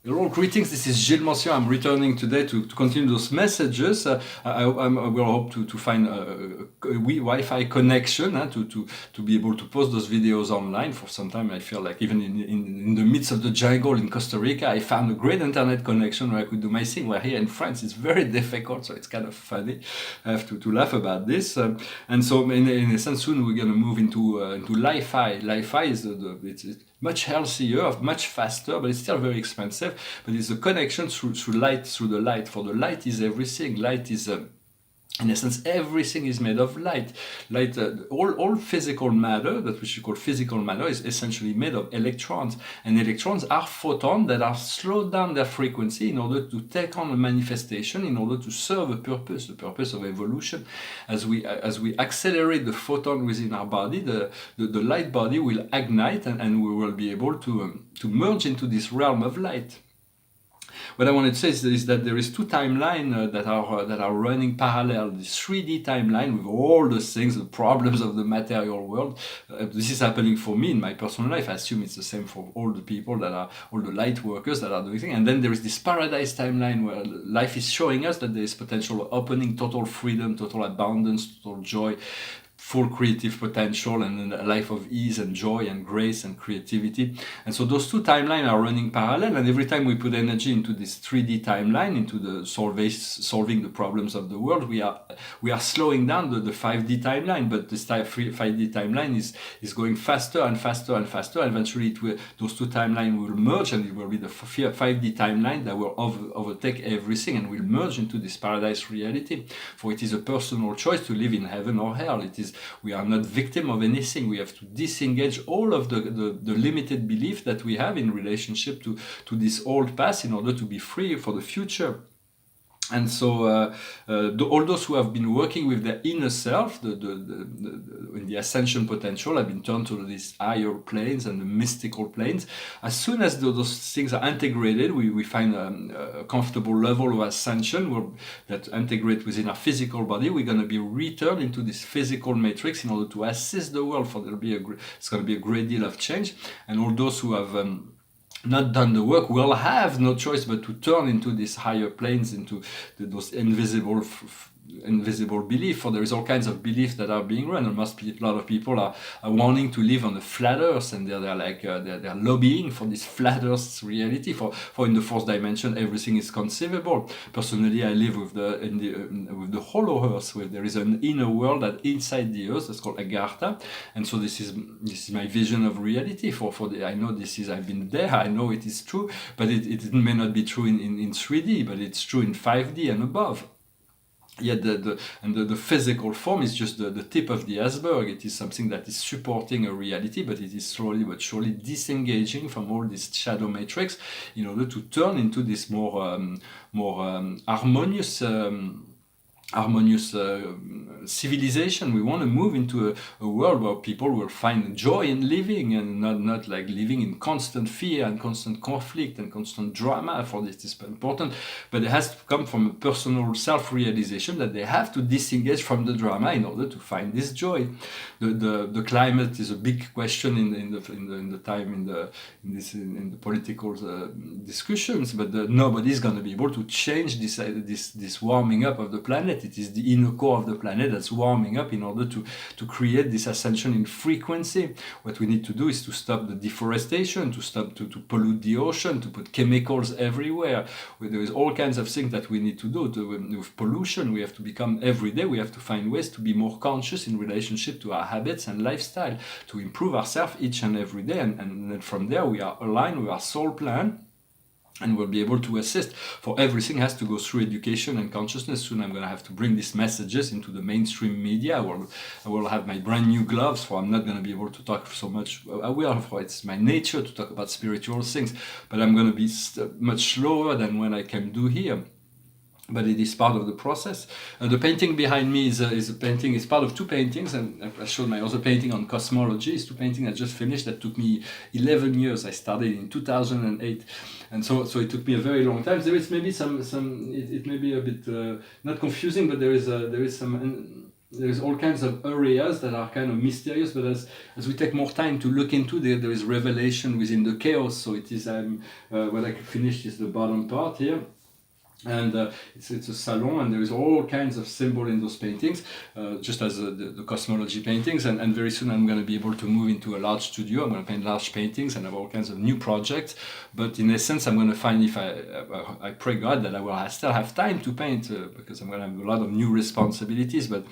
Hello, greetings. This is Gilles Monsieur. I'm returning today to continue those messages. I will hope to find a Wi-Fi connection to be able to post those videos online. For some time, I feel like even in the midst of the jungle in Costa Rica, I found a great internet connection where I could do my thing. Where here in France, it's very difficult, so it's kind of funny. I have to laugh about this. And so, in a sense, soon we're going to move into Li-Fi. Li-Fi is it's much healthier, much faster, but it's still very expensive. But it's a connection through light, through the light. For the light is everything. Light is in essence, everything is made of light. Light, all physical matter, that which we call physical matter, is essentially made of electrons. And electrons are photons that are slowed down their frequency in order to take on a manifestation, in order to serve a purpose, the purpose of evolution. As we accelerate the photon within our body, the light body will ignite, and we will be able to merge into this realm of light. What I wanted to say is that there is two timelines that are running parallel. This 3D timeline with all the things, the problems of the material world. This is happening for me in my personal life. I assume it's the same for all the people that are, all the light workers that are doing things. And then there is this paradise timeline where life is showing us that there is potential opening, total freedom, total abundance, total joy, full creative potential, and a life of ease and joy and grace and creativity. And so those two timelines are running parallel, and every time we put energy into this 3D timeline, into the solving the problems of the world, we are slowing down the 5D timeline. But this 5D timeline is going faster and faster and faster. Eventually those two timelines will merge, and it will be the 5D timeline that will overtake everything and will merge into this paradise reality. For it is a personal choice to live in heaven or hell. We are not victim of anything. We have to disengage all of the limited belief that we have in relationship to this old past in order to be free for the future. And so all those who have been working with their inner self, in the ascension potential, have been turned to these higher planes and the mystical planes. As soon as those things are integrated, we find a comfortable level of ascension that integrate within our physical body. We're going to be returned into this physical matrix in order to assist the world. It's going to be a great deal of change. And all those who have not done the work will have no choice but to turn into these higher planes, into those invisible belief. For there is all kinds of beliefs that are being run. There must be a lot of people are wanting to live on the flat earth, and they're lobbying for this flat earth reality. For in the fourth dimension, everything is conceivable. Personally, I live with the hollow earth, where there is an inner world that inside the earth that's called Agartha. And so this is my vision of reality. I know I've been there. I know it is true, but it may not be true in 3D, but it's true in 5D and above. Yet the physical form is just the tip of the iceberg. It is something that is supporting a reality, but it is slowly but surely disengaging from all this shadow matrix in order to turn into this more harmonious civilization. We want to move into a world where people will find joy in living, and not like living in constant fear and constant conflict and constant drama. For this is important, but it has to come from a personal self-realization that they have to disengage from the drama in order to find this joy. The climate is a big question in the political discussions, but nobody is going to be able to change this warming up of the planet. It is the inner core of the planet that's warming up in order to create this ascension in frequency. What we need to do is to stop the deforestation, to stop to pollute the ocean, to put chemicals everywhere. There is all kinds of things that we need to do. With pollution, we have to become, every day, we have to find ways to be more conscious in relationship to our habits and lifestyle, to improve ourselves each and every day. And then from there, we are aligned with our soul plan, and we'll be able to assist. For everything has to go through education and consciousness. Soon I'm going to have to bring these messages into the mainstream media. I will have my brand new gloves, for I'm not going to be able to talk so much. I will, for it's my nature to talk about spiritual things, but I'm going to be much slower than what I can do here. But it is part of the process. The painting behind me is a painting. It's part of two paintings, and I showed my other painting on cosmology. It's two paintings I just finished that took me 11 years. I started in 2008, and so it took me a very long time. There is maybe some it may be a bit not confusing, but there is some there's all kinds of areas that are kind of mysterious, but as we take more time to look into, there is revelation within the chaos. So it is, what I finished is the bottom part here. And it's a salon, and there is all kinds of symbol in those paintings, just as the cosmology paintings. And very soon I'm going to be able to move into a large studio. I'm going to paint large paintings and have all kinds of new projects. But in essence, I'm going to find, if I pray God that I will still have time to paint, because I'm going to have a lot of new responsibilities. But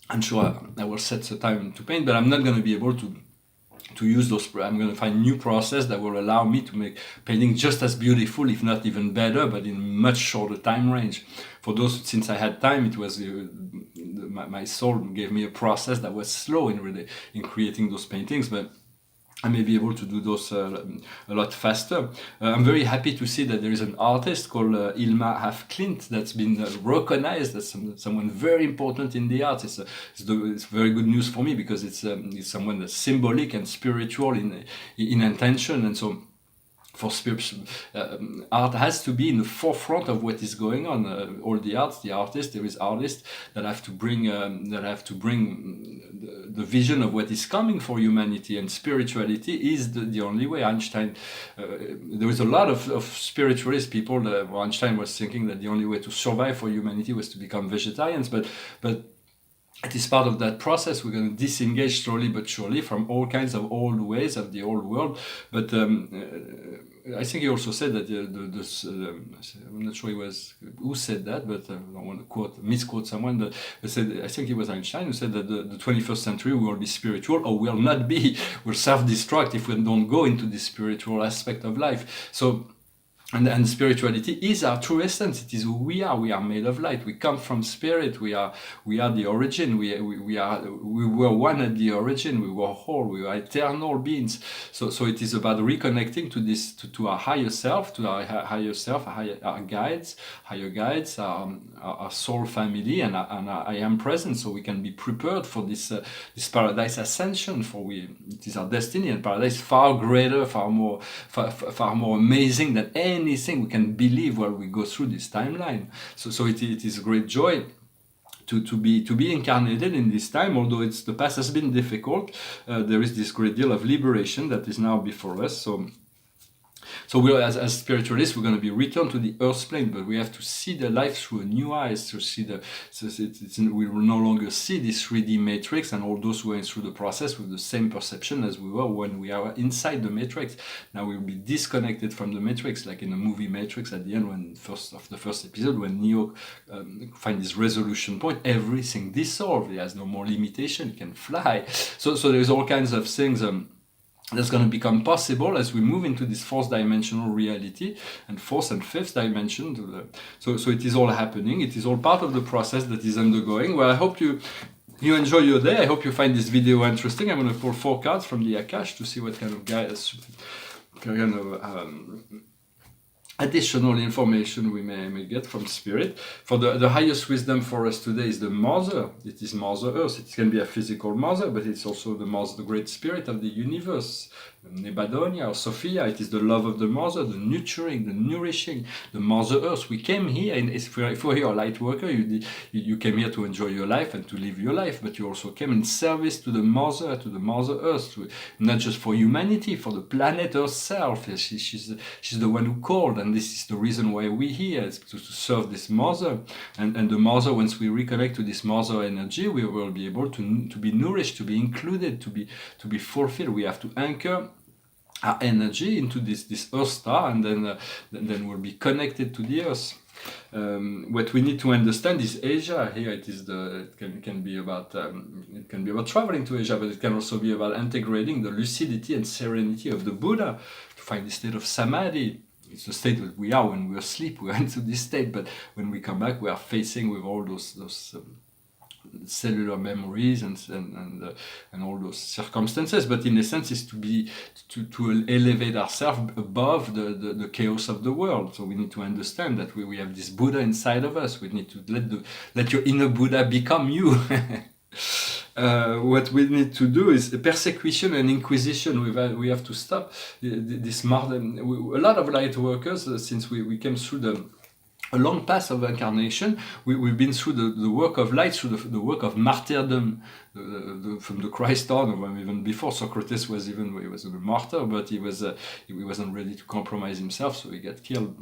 I'm sure I will set the time to paint, but I'm not going to be able to use those. I'm going to find new process that will allow me to make painting just as beautiful, if not even better, but in much shorter time range. For those, since I had time, it was my soul gave me a process that was slow in creating those paintings, but I may be able to do those a lot faster. I'm very happy to see that there is an artist called Ilma Hafklint that's been recognized as someone very important in the arts. It's very good news for me, because it's someone that's symbolic and spiritual in intention, and so for art has to be in the forefront of what is going on. All the artists, there is artists that have to bring the vision of what is coming for humanity, and spirituality is the only way. Einstein, there was a lot of spiritualist people. Einstein was thinking that the only way to survive for humanity was to become vegetarians, but it is part of that process. We're going to disengage slowly but surely from all kinds of old ways of the old world. But I think he also said that I'm not sure who said that, but I don't want to misquote someone. But I think it was Einstein who said that the 21st century will be spiritual, or will not be. We'll self-destruct if we don't go into the spiritual aspect of life. So. And spirituality is our true essence. It is who we are. We are made of light. We come from spirit. We are the origin. We were one at the origin. We were whole. We were eternal beings. So it is about reconnecting to this, to our higher self, our guides, higher guides, our soul family, and our I am present. So we can be prepared for this paradise ascension. It is our destiny, and paradise far greater, far more amazing than anything we can believe while we go through this timeline. So it is a great joy to be incarnated in this time. Although the past has been difficult, there is this great deal of liberation that is now before us. So we, as spiritualists, we're going to be returned to the earth plane, but we have to see the life through a new eyes. To see we will no longer see this 3D matrix, and all those who went through the process with the same perception as we were when we are inside the matrix. Now we will be disconnected from the matrix, like in the movie Matrix at the end, when the first episode, when Neo finds his resolution point, everything dissolved. He has no more limitation. He can fly. So there's all kinds of things. That's going to become possible as we move into this fourth dimensional reality, and fourth and fifth dimension. So it is all happening. It is all part of the process that is undergoing. Well, I hope you enjoy your day. I hope you find this video interesting. I'm going to pull 4 cards from the Akash to see what kind of additional information we may get from spirit. For the highest wisdom for us today is the mother. It is Mother Earth. It can be a physical mother, but it's also the mother, the great spirit of the universe, Nebadonia or Sophia. It is the love of the mother, the nurturing, the nourishing, the Mother Earth. We came here, and if you're a light worker, you came here to enjoy your life and to live your life, but you also came in service to the Mother Earth, not just for humanity, for the planet herself. She's the one who called, and this is the reason why we're here, is to serve this mother. And the mother, once we reconnect to this mother energy, we will be able to be nourished, to be included, to be fulfilled. We have to anchor our energy into this earth star, and then we'll be connected to the earth. What we need to understand is Asia. Here it can be about traveling to Asia, but it can also be about integrating the lucidity and serenity of the Buddha to find the state of samadhi. It's the state that we are when we're asleep. We are into this state, but when we come back, we are facing with all those cellular memories and all those circumstances. But in essence, is to elevate ourselves above the chaos of the world. So we need to understand that we have this Buddha inside of us. We need to let your inner Buddha become you. What we need to do is persecution and inquisition. We have to stop this modern. A lot of light workers, since we came through a long path of incarnation. We've been through the work of light, through the work of martyrdom, from the Christ on, or even before. Socrates was a martyr, but he wasn't ready to compromise himself, so he got killed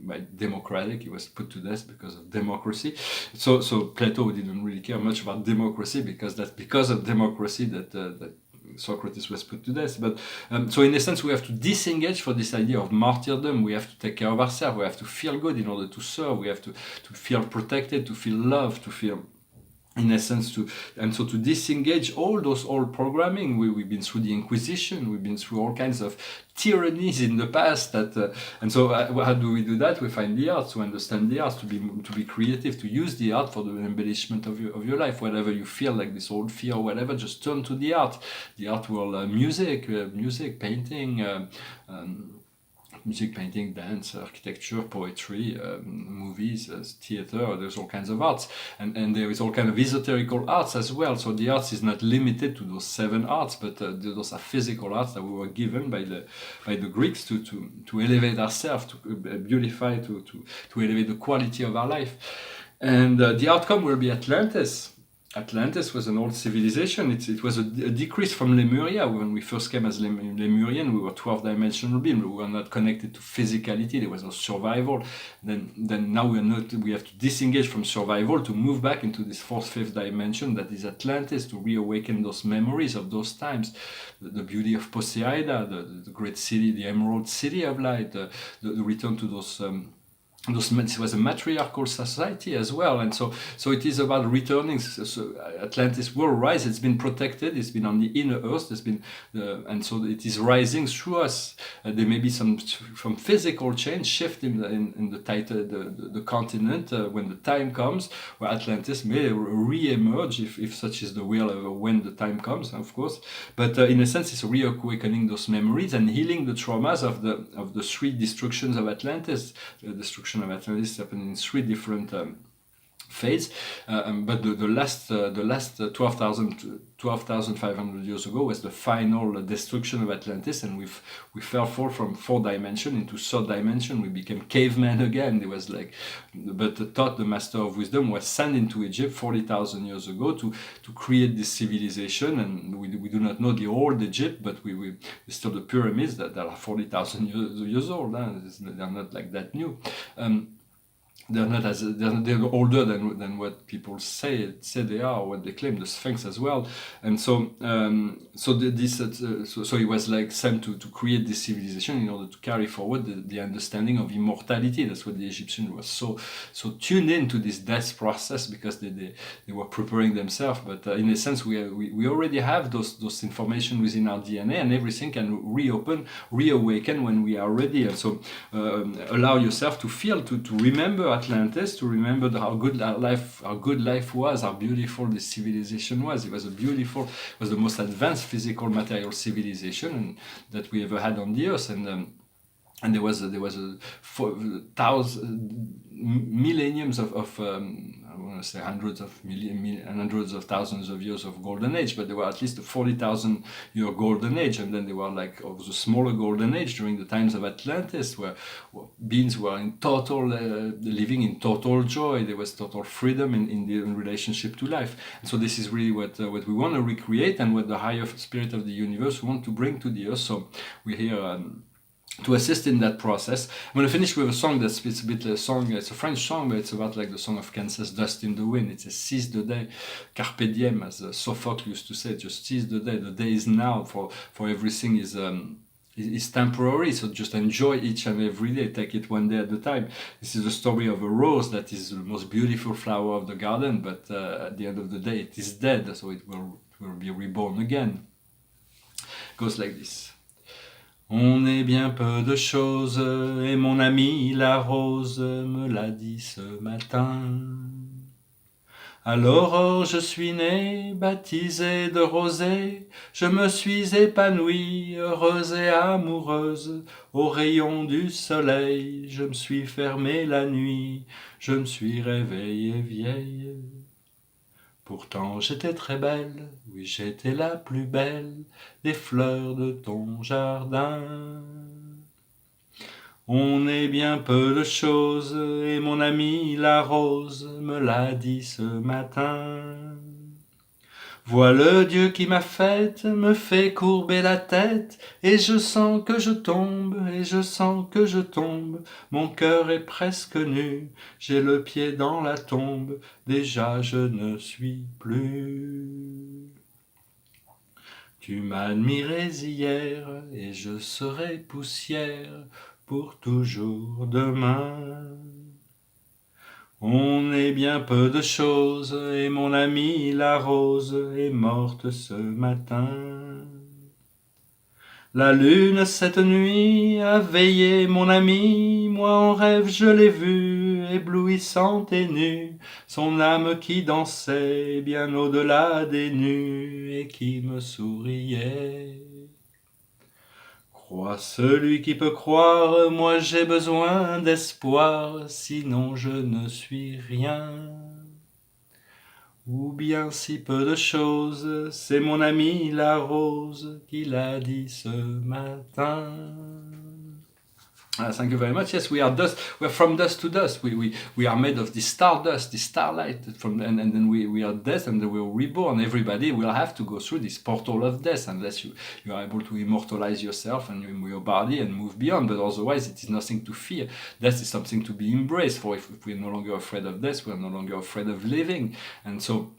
by democratic. He was put to death because of democracy. So Plato didn't really care much about democracy, because that's because of democracy that Socrates was put to death. But so in essence, we have to disengage from this idea of martyrdom. We have to take care of ourselves. We have to feel good in order to serve. We have to feel protected, to feel loved, to feel, in essence, to disengage all those old programming. We've been through the Inquisition. We've been through all kinds of tyrannies in the past. And so how do we do that? We find the arts, to understand the arts, to be creative, to use the art for the embellishment of your life. Whatever you feel like this old fear or whatever, just turn to the art. The art world, music, painting. Music, painting, dance, architecture, poetry, movies, theater. There's all kinds of arts, and there is all kind of esoterical arts as well. So the arts is not limited to those 7 arts, but those are physical arts that we were given by the Greeks to elevate ourselves, to beautify, to elevate the quality of our life. And the outcome will be Atlantis. Atlantis was an old civilization. It was a decrease from Lemuria. When we first came as Lemurian, we were 12-dimensional beings. We were not connected to physicality. There was no survival. Then now we are not. We have to disengage from survival to move back into this 4th, 5th dimension that is Atlantis, to reawaken those memories of those times, the beauty of Poseida, the great city, the Emerald City of Light, the return to those. It was a matriarchal society as well, and so it is about returning. So Atlantis will rise. It's been protected. It's been on the inner earth. And so it is rising through us. There may be some physical change, shift in the continent when the time comes, where Atlantis may re-emerge if such is the will when the time comes, of course. But in a sense, it's reawakening those memories and healing the traumas of the 3 destructions of Atlantis. The destruction of Atlantis happened in 3 different phases, but the last 12,500 years ago was the final destruction of Atlantis, and we fell from 4th dimension into 3rd dimension. We became cavemen again. It was but Thoth, the master of wisdom, was sent into Egypt 40,000 years ago to create this civilization, and we do not know the old Egypt, but we still the pyramids that are 40,000 years old. They're not like that new. They're older than what people say they are, or what they claim. The Sphinx as well, and so he was sent to create this civilization in order to carry forward the understanding of immortality. That's what the Egyptians were so tuned into this death process, because they were preparing themselves. But in a sense, we already have those information within our DNA, and everything can reawaken when we are ready. And so allow yourself to feel, to remember Atlantis, to remember how good life was, how beautiful this civilization was. It was the most advanced physical material civilization that we ever had on the earth, and there was millenniums of I want to say hundreds of thousands of years of golden age, but there were at least a 40,000 year golden age, and then there were the smaller golden age during the times of Atlantis, where beings were living in total joy. There was total freedom in relationship to life. And so this is really what we want to recreate, and what the higher spirit of the universe want to bring to the earth. So we're here to assist in that process. I'm going to finish with a song it's a French song, but it's about the song of Kansas, Dust in the Wind. It's a seize the day, Carpe Diem, as Sophocles used to say. Just seize the day. The day is now, for everything is temporary, so just enjoy each and every day. Take it one day at a time. This is the story of a rose that is the most beautiful flower of the garden, but at the end of the day it is dead, so it will be reborn again. It goes like this. On est bien peu de choses, et mon ami la rose me l'a dit ce matin. À l'aurore je suis née, baptisée de rosée, je me suis épanouie, heureuse et amoureuse, au rayon du soleil, je me suis fermée la nuit, je me suis réveillée vieille. Pourtant j'étais très belle, oui j'étais la plus belle des fleurs de ton jardin. On est bien peu de choses, et mon ami la rose me l'a dit ce matin. Vois le Dieu qui m'a faite, me fait courber la tête, et je sens que je tombe, et je sens que je tombe. Mon cœur est presque nu, j'ai le pied dans la tombe, déjà je ne suis plus. Tu m'admirais hier, et je serai poussière pour toujours demain. On est bien peu de choses, et mon amie la rose est morte ce matin. La lune cette nuit a veillé mon ami, moi en rêve je l'ai vue, éblouissante et nue, son âme qui dansait bien au-delà des nues et qui me souriait. Crois celui qui peut croire, moi j'ai besoin d'espoir, sinon je ne suis rien. Ou bien si peu de choses, c'est mon ami la rose qui l'a dit ce matin. Thank you very much. Yes, we are dust. We are from dust to dust. We are made of this stardust, this starlight, and then we are death, and then we are reborn. Everybody will have to go through this portal of death unless you are able to immortalize yourself and your body and move beyond. But otherwise, it is nothing to fear. Death is something to be embraced. For if we are no longer afraid of death, we are no longer afraid of living, and so.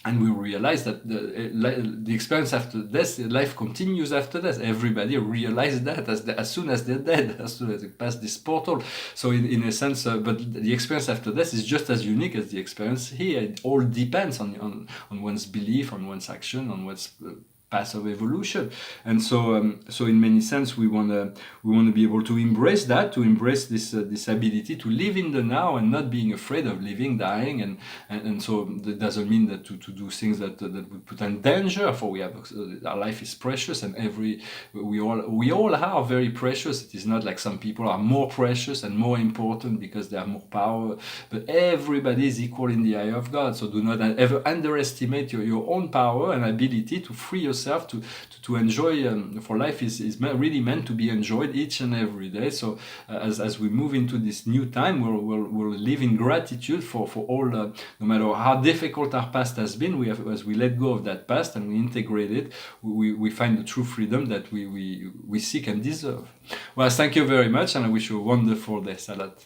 And we realize that the experience after death, life continues after death. Everybody realizes that as soon as they're dead, as soon as they pass this portal. So in a sense, but the experience after death is just as unique as the experience here. It all depends on one's belief, on one's action, on one's path of evolution. And so in many sense we want to be able to embrace that, to embrace this ability to live in the now and not being afraid of living, dying, and so that doesn't mean that to do things that would put in danger, for we have our life is precious, and we all are very precious. It is not like some people are more precious and more important because they have more power, but everybody is equal in the eye of God. So do not ever underestimate your own power and ability to free yourself to enjoy, for life is really meant to be enjoyed each and every day. So as we move into this new time, we'll live in gratitude for all, no matter how difficult our past has been. As we let go of that past and we integrate it, we find the true freedom that we seek and deserve. Well, thank you very much, and I wish you a wonderful day. Salat.